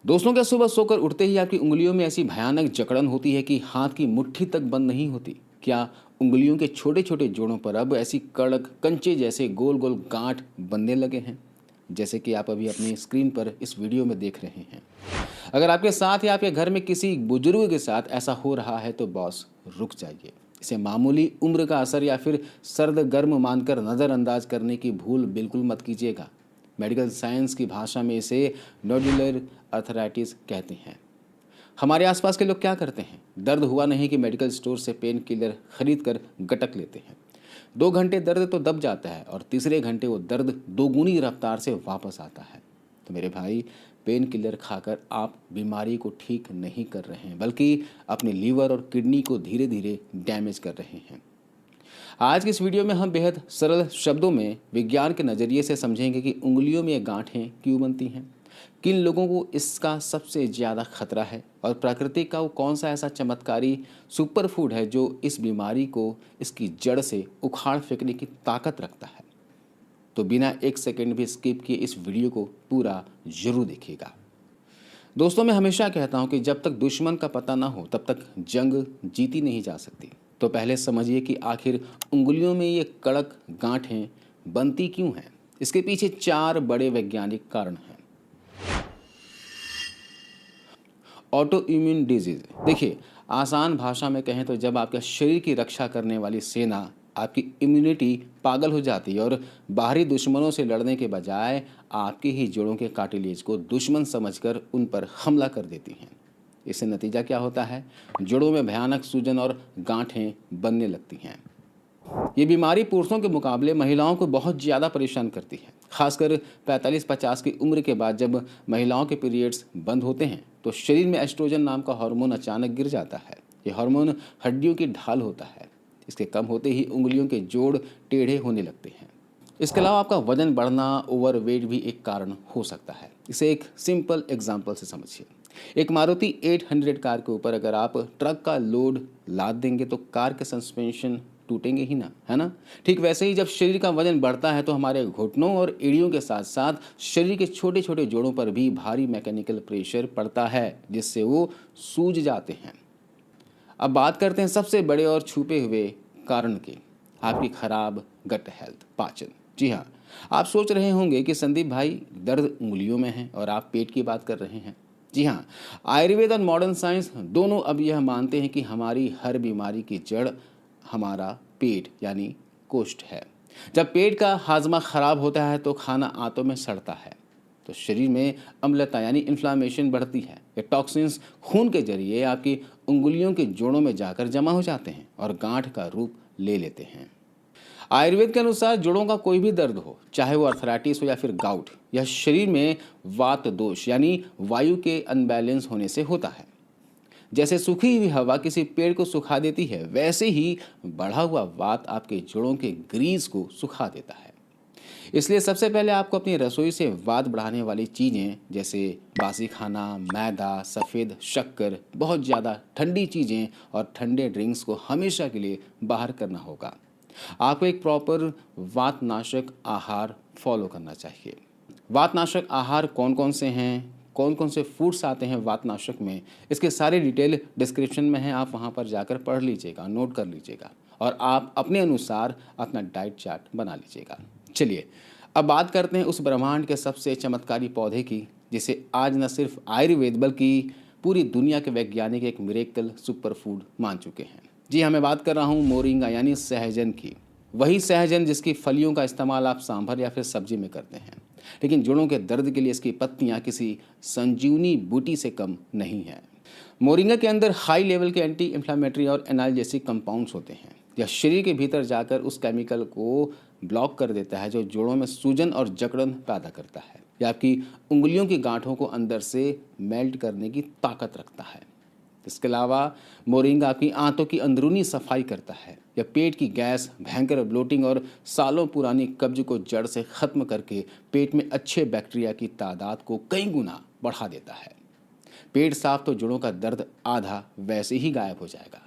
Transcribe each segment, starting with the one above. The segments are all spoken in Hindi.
दोस्तों, क्या सुबह सोकर उठते ही आपकी उंगलियों में ऐसी भयानक जकड़न होती है कि हाथ की मुट्ठी तक बंद नहीं होती? क्या उंगलियों के छोटे छोटे जोड़ों पर अब ऐसी कड़क कंचे जैसे गोल गोल गांठ बनने लगे हैं, जैसे कि आप अभी अपनी स्क्रीन पर इस वीडियो में देख रहे हैं? अगर आपके साथ या आपके घर में किसी बुजुर्ग के साथ ऐसा हो रहा है तो बॉस, रुक जाइए। इसे मामूली उम्र का असर या फिर सर्द गर्म मानकर नज़रअंदाज करने की भूल बिल्कुल मत कीजिएगा। मेडिकल साइंस की भाषा में इसे नोडुलर अर्थराइटिस कहते हैं। हमारे आसपास के लोग क्या करते हैं? दर्द हुआ नहीं कि मेडिकल स्टोर से पेन किलर खरीद कर गटक लेते हैं। 2 घंटे दर्द तो दब जाता है और तीसरे घंटे वो दर्द दोगुनी रफ्तार से वापस आता है। तो मेरे भाई, पेन किलर खाकर आप बीमारी को ठीक नहीं कर रहे हैं, बल्कि अपने लीवर और किडनी को धीरे धीरे डैमेज कर रहे हैं। आज की इस वीडियो में हम बेहद सरल शब्दों में विज्ञान के नज़रिए से समझेंगे कि उंगलियों में ये गांठें क्यों बनती हैं, किन लोगों को इसका सबसे ज़्यादा खतरा है और प्रकृति का वो कौन सा ऐसा चमत्कारी सुपर फूड है जो इस बीमारी को इसकी जड़ से उखाड़ फेंकने की ताकत रखता है। तो बिना एक सेकंड भी स्किप किए इस वीडियो को पूरा जरूर देखिएगा। दोस्तों, मैं हमेशा कहता हूं कि जब तक दुश्मन का पता ना हो तब तक जंग जीती नहीं जा सकती। तो पहले समझिए कि आखिर उंगलियों में ये कड़क गांठें बनती क्यों हैं। इसके पीछे 4 बड़े वैज्ञानिक कारण हैं। Auto immune disease. देखिए, आसान भाषा में कहें तो जब आपके शरीर की रक्षा करने वाली सेना, आपकी इम्यूनिटी पागल हो जाती है और बाहरी दुश्मनों से लड़ने के बजाय आपके ही जोड़ों के कार्टिलेज को दुश्मन समझकर उन पर हमला कर देती हैं। इससे नतीजा क्या होता है? जोड़ों में भयानक सूजन और गांठें बनने लगती हैं। ये बीमारी पुरुषों के मुकाबले महिलाओं को बहुत ज़्यादा परेशान करती है। खासकर 45-50 की उम्र के बाद जब महिलाओं के पीरियड्स बंद होते हैं तो शरीर में एस्ट्रोजन नाम का हार्मोन अचानक गिर जाता है। ये हार्मोन हड्डियों की ढाल होता है। इसके कम होते ही उंगलियों के जोड़ टेढ़े होने लगते हैं। इसके अलावा आपका वजन बढ़ना, ओवरवेट भी एक कारण हो सकता है। इसे एक सिंपल एग्जांपल से समझिए। एक मारुति 800 कार के ऊपर अगर आप ट्रक का लोड लाद देंगे तो कार के सस्पेंशन टूटेंगे ही ना, है ना? ठीक वैसे ही जब शरीर का वजन बढ़ता है तो हमारे घुटनों और एड़ियों के साथ साथ शरीर के छोटे छोटे जोड़ों पर भी भारी मैकेनिकल प्रेशर पड़ता है, जिससे वो सूज जाते हैं। अब बात करते हैं सबसे बड़े और छुपे हुए कारण की, आपकी खराब गट हेल्थ, पाचन। जी हाँ, आप सोच रहे होंगे कि संदीप भाई, दर्द उंगलियों में है और आप पेट की बात कर रहे हैं। जी हाँ, आयुर्वेद और मॉडर्न साइंस दोनों अब यह मानते हैं कि हमारी हर बीमारी की जड़ हमारा पेट यानी कोष्ठ है। जब पेट का हाजमा खराब होता है तो खाना आंतों में सड़ता है, तो शरीर में अम्लता यानी इन्फ्लामेशन बढ़ती है। ये टॉक्सिन्स खून के जरिए आपकी उंगलियों के जोड़ों में जाकर जमा हो जाते हैं और गांठ का रूप ले लेते हैं। आयुर्वेद के अनुसार जोड़ों का कोई भी दर्द हो, चाहे वो अर्थराइटिस हो या फिर गाउट, यह शरीर में वात दोष यानी वायु के अनबैलेंस होने से होता है। जैसे सूखी हुई हवा किसी पेड़ को सुखा देती है, वैसे ही बढ़ा हुआ वात आपके जोड़ों के ग्रीस को सुखा देता है। इसलिए सबसे पहले आपको अपनी रसोई से वात बढ़ाने वाली चीज़ें जैसे बासी खाना, मैदा, सफ़ेद शक्कर, बहुत ज़्यादा ठंडी चीज़ें और ठंडे ड्रिंक्स को हमेशा के लिए बाहर करना होगा। आपको एक प्रॉपर वातनाशक आहार फॉलो करना चाहिए। वातनाशक आहार कौन कौन से हैं, कौन कौन से फूड्स आते हैं वातनाशक में, इसके सारे डिटेल डिस्क्रिप्शन में है। आप वहां पर जाकर पढ़ लीजिएगा, नोट कर लीजिएगा और आप अपने अनुसार अपना डाइट चार्ट बना लीजिएगा। चलिए, अब बात करते हैं उस ब्रह्मांड के सबसे चमत्कारी पौधे की, जिसे आज न सिर्फ आयुर्वेद बल्कि पूरी दुनिया के वैज्ञानिक एक मिरेकल सुपर फूड मान चुके हैं। जी हाँ, मैं बात कर रहा हूँ मोरिंगा यानी सहजन की। वही सहजन जिसकी फलियों का इस्तेमाल आप सांभर या फिर सब्जी में करते हैं, लेकिन जोड़ों के दर्द के लिए इसकी पत्तियां किसी संजीवनी बूटी से कम नहीं है। मोरिंगा के अंदर हाई लेवल के एंटी इंफ्लेमेटरी और एनाल्जेसिक कंपाउंड्स होते हैं। यह शरीर के भीतर जाकर उस केमिकल को ब्लॉक कर देता है जो जोड़ों में सूजन और जकड़न पैदा करता है। यह आपकी उंगलियों की गांठों को अंदर से मेल्ट करने की ताकत रखता है। इसके अलावा मोरिंगा आपकी आंतों की अंदरूनी सफाई करता है। यह पेट की गैस, भयंकर ब्लोटिंग और सालों पुरानी कब्ज को जड़ से खत्म करके पेट में अच्छे बैक्टीरिया की तादाद को कई गुना बढ़ा देता है। पेट साफ तो जोड़ों का दर्द आधा वैसे ही गायब हो जाएगा।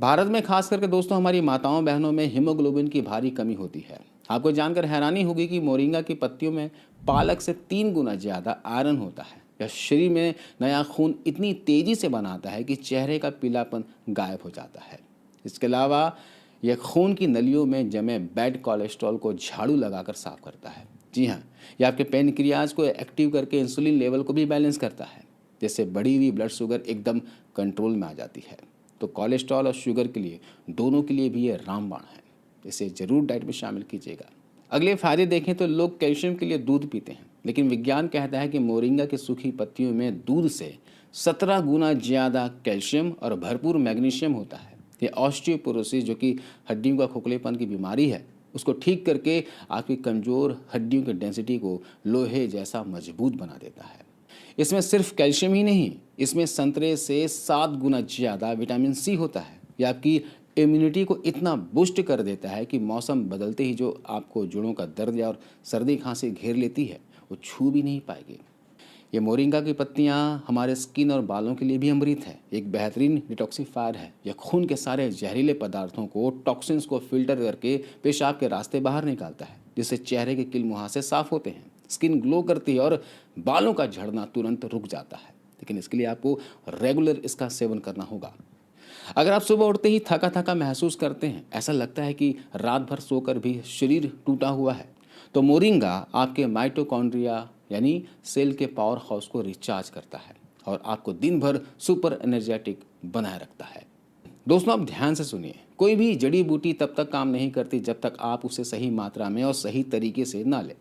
भारत में खास करके दोस्तों हमारी माताओं बहनों में हीमोग्लोबिन की भारी कमी होती है। आपको जानकर हैरानी होगी कि मोरिंगा की पत्तियों में पालक से 3 गुना ज़्यादा आयरन होता है। या शरीर में नया खून इतनी तेज़ी से बनाता है कि चेहरे का पीलापन गायब हो जाता है। इसके अलावा यह खून की नलियों में जमे बैड कोलेस्ट्रॉल को झाड़ू लगाकर साफ करता है। जी हाँ, यह आपके पेनक्रियाज को एक्टिव करके इंसुलिन लेवल को भी बैलेंस करता है, जिससे बढ़ी हुई ब्लड शुगर एकदम कंट्रोल में आ जाती है। तो कोलेस्ट्रॉल और शुगर के लिए दोनों के लिए भी ये रामबाण है। इसे ज़रूर डाइट में शामिल कीजिएगा। अगले फ़ायदे देखें तो लोग कैल्शियम के लिए दूध पीते हैं, लेकिन विज्ञान कहता है कि मोरिंगा की सूखी पत्तियों में दूध से 17 गुना ज़्यादा कैल्शियम और भरपूर मैग्नीशियम होता है। ये ऑस्टियोपोरोसिस, जो कि हड्डियों का खोखलेपन की बीमारी है, उसको ठीक करके आपकी कमज़ोर हड्डियों की डेंसिटी को लोहे जैसा मजबूत बना देता है। इसमें सिर्फ कैल्शियम ही नहीं, इसमें संतरे से 7 गुना ज़्यादा विटामिन सी होता है। यह आपकी इम्यूनिटी को इतना बूस्ट कर देता है कि मौसम बदलते ही जो आपको जोड़ों का दर्द या और सर्दी खांसी घेर लेती है, वो छू भी नहीं पाएगी। ये मोरिंगा की पत्तियां हमारे स्किन और बालों के लिए भी अमृत है। एक बेहतरीन डिटॉक्सिफायर है। यह खून के सारे जहरीले पदार्थों को, टॉक्सिन्स को फिल्टर करके पेशाब के रास्ते बाहर निकालता है, जिससे चेहरे के किल मुहासे साफ होते हैं, स्किन ग्लो करती है और बालों का झड़ना तुरंत रुक जाता है। लेकिन इसके लिए आपको रेगुलर इसका सेवन करना होगा। अगर आप सुबह उठते ही थका थका महसूस करते हैं, ऐसा लगता है कि रात भर सोकर भी शरीर टूटा हुआ है, तो मोरिंगा आपके माइटोकॉन्ड्रिया यानी सेल के पावर हाउस को रिचार्ज करता है और आपको दिन भर सुपर एनर्जेटिक बनाए रखता है। दोस्तों, आप ध्यान से सुनिए, कोई भी जड़ी बूटी तब तक काम नहीं करती जब तक आप उसे सही मात्रा में और सही तरीके से ना लें।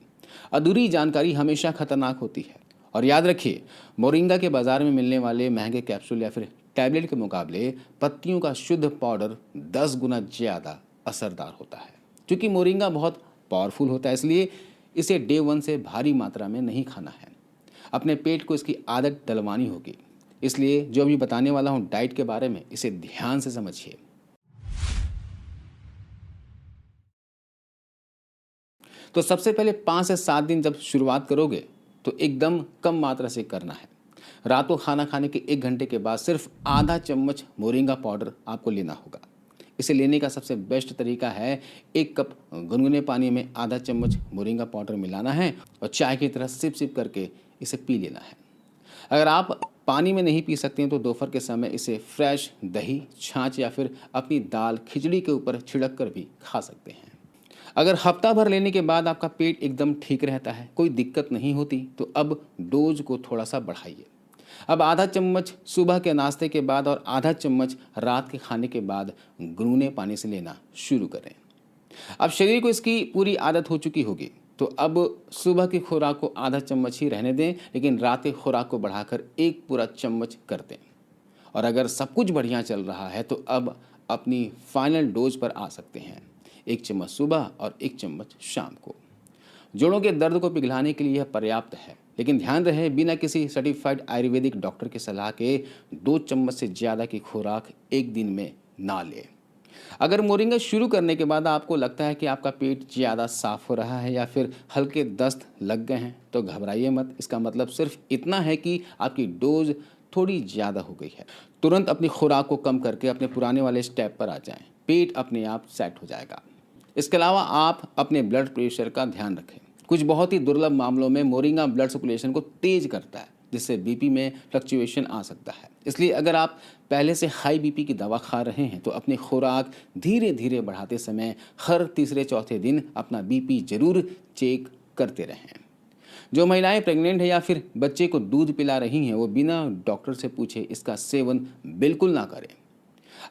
अधूरी जानकारी हमेशा खतरनाक होती है। और याद रखिए, मोरिंगा के बाजार में मिलने वाले महंगे कैप्सूल या फिर टैबलेट के मुकाबले पत्तियों का शुद्ध पाउडर 10 गुना ज़्यादा असरदार होता है। क्योंकि मोरिंगा बहुत पावरफुल होता है, इसलिए इसे डे 1 से भारी मात्रा में नहीं खाना है। अपने पेट को इसकी आदत डलवानी होगी। इसलिए जो अभी बताने वाला हूँ डाइट के बारे में, इसे ध्यान से समझिए। तो सबसे पहले 5 से 7 दिन जब शुरुआत करोगे तो एकदम कम मात्रा से करना है। रात को खाना खाने के 1 घंटे के बाद सिर्फ आधा चम्मच मोरिंगा पाउडर आपको लेना होगा। इसे लेने का सबसे बेस्ट तरीका है 1 कप गुनगुने पानी में आधा चम्मच मोरिंगा पाउडर मिलाना है और चाय की तरह सिप सिप करके इसे पी लेना है। अगर आप पानी में नहीं पी सकते हैं तो दोपहर के समय इसे फ्रेश दही, छाछ या फिर अपनी दाल खिचड़ी के ऊपर छिड़क कर भी खा सकते हैं। अगर हफ्ता भर लेने के बाद आपका पेट एकदम ठीक रहता है, कोई दिक्कत नहीं होती, तो अब डोज को थोड़ा सा बढ़ाइए। अब आधा चम्मच सुबह के नाश्ते के बाद और आधा चम्मच रात के खाने के बाद गुनगुने पानी से लेना शुरू करें। अब शरीर को इसकी पूरी आदत हो चुकी होगी, तो अब सुबह की खुराक को आधा चम्मच ही रहने दें, लेकिन रात की खुराक को बढ़ाकर 1 पूरा चम्मच कर दें। और अगर सब कुछ बढ़िया चल रहा है तो अब अपनी फाइनल डोज पर आ सकते हैं। 1 चम्मच सुबह और 1 चम्मच शाम को। जोड़ों के दर्द को पिघलाने के लिए यह पर्याप्त है, लेकिन ध्यान रहे बिना किसी सर्टिफाइड आयुर्वेदिक डॉक्टर की सलाह के 2 चम्मच से ज़्यादा की खुराक एक दिन में ना लें। अगर मोरिंगा शुरू करने के बाद आपको लगता है कि आपका पेट ज़्यादा साफ हो रहा है या फिर हल्के दस्त लग गए हैं, तो घबराइए मत। इसका मतलब सिर्फ इतना है कि आपकी डोज थोड़ी ज़्यादा हो गई है। तुरंत अपनी खुराक को कम करके अपने पुराने वाले स्टेप पर आ जाएं। पेट अपने आप सेट हो जाएगा। इसके अलावा आप अपने ब्लड प्रेशर का ध्यान रखें। कुछ बहुत ही दुर्लभ मामलों में मोरिंगा ब्लड सर्कुलेशन को तेज करता है, जिससे बीपी में फ्लक्चुएशन आ सकता है। इसलिए अगर आप पहले से हाई बीपी की दवा खा रहे हैं तो अपनी खुराक धीरे धीरे बढ़ाते समय हर तीसरे चौथे दिन अपना बीपी जरूर चेक करते रहें। जो महिलाएं प्रेग्नेंट है या फिर बच्चे को दूध पिला रही हैं, वो बिना डॉक्टर से पूछे इसका सेवन बिल्कुल ना करें।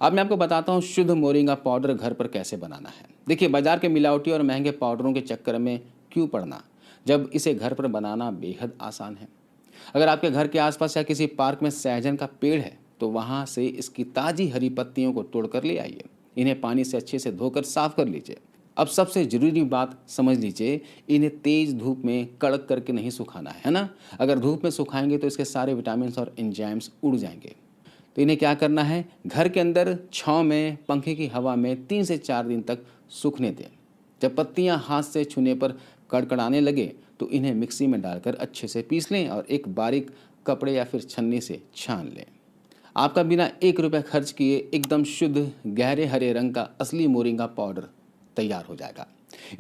अब मैं आपको बताता हूँ शुद्ध मोरिंगा पाउडर घर पर कैसे बनाना है। देखिए, बाजार के मिलावटी और महंगे पाउडरों के चक्कर में क्यों पड़ना, जब इसे घर पर बनाना बेहद आसान है। अगर आपके घर के आसपास या किसी पार्क में सहजन का पेड़ है तो वहाँ से इसकी ताज़ी हरी पत्तियों को तोड़कर ले आइए। इन्हें पानी से अच्छे से धोकर साफ कर लीजिए। अब सबसे ज़रूरी बात समझ लीजिए, इन्हें तेज़ धूप में कड़क करके नहीं सुखाना है ना। अगर धूप में सुखाएंगे तो इसके सारे विटामिन और एंजाइम्स उड़ जाएंगे। तो इन्हें क्या करना है, घर के अंदर छांव में पंखे की हवा में 3 से 4 दिन तक सूखने दें। जब पत्तियां हाथ से छूने पर कड़कड़ाने लगे तो इन्हें मिक्सी में डालकर अच्छे से पीस लें और एक बारीक कपड़े या फिर छन्नी से छान लें। आपका बिना 1 रुपये खर्च किए एकदम शुद्ध गहरे हरे रंग का असली मोरिंगा पाउडर तैयार हो जाएगा।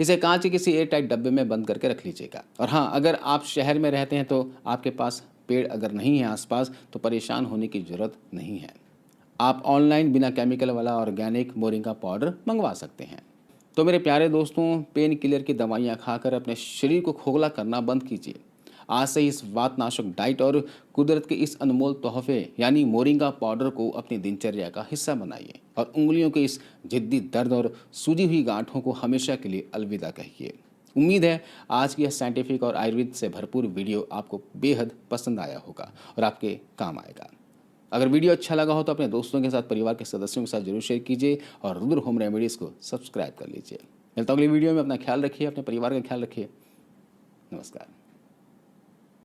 इसे कांच के किसी एयर टाइट डब्बे में बंद करके रख लीजिएगा। और हाँ, अगर आप शहर में रहते हैं तो आपके पास पेड़ अगर नहीं है आसपास तो परेशान होने की ज़रूरत नहीं है। आप ऑनलाइन बिना केमिकल वाला ऑर्गेनिक मोरिंगा पाउडर मंगवा सकते हैं। तो मेरे प्यारे दोस्तों, पेन किलर की दवाइयाँ खाकर अपने शरीर को खोखला करना बंद कीजिए। आज से इस वातनाशक डाइट और कुदरत के इस अनमोल तोहफे यानी मोरिंगा पाउडर को अपनी दिनचर्या का हिस्सा बनाइए और उंगलियों के इस जिद्दी दर्द और सूजी हुई गांठों को हमेशा के लिए अलविदा कहिए। उम्मीद है आज की यह साइंटिफिक और आयुर्वेद से भरपूर वीडियो आपको बेहद पसंद आया होगा और आपके काम आएगा। अगर वीडियो अच्छा लगा हो तो अपने दोस्तों के साथ, परिवार के सदस्यों के साथ जरूर शेयर कीजिए और रुद्र होम रेमेडीज़ को सब्सक्राइब कर लीजिए। मिलता हूं अगली वीडियो में। अपना ख्याल रखिए, अपने परिवार का ख्याल रखिए। नमस्कार।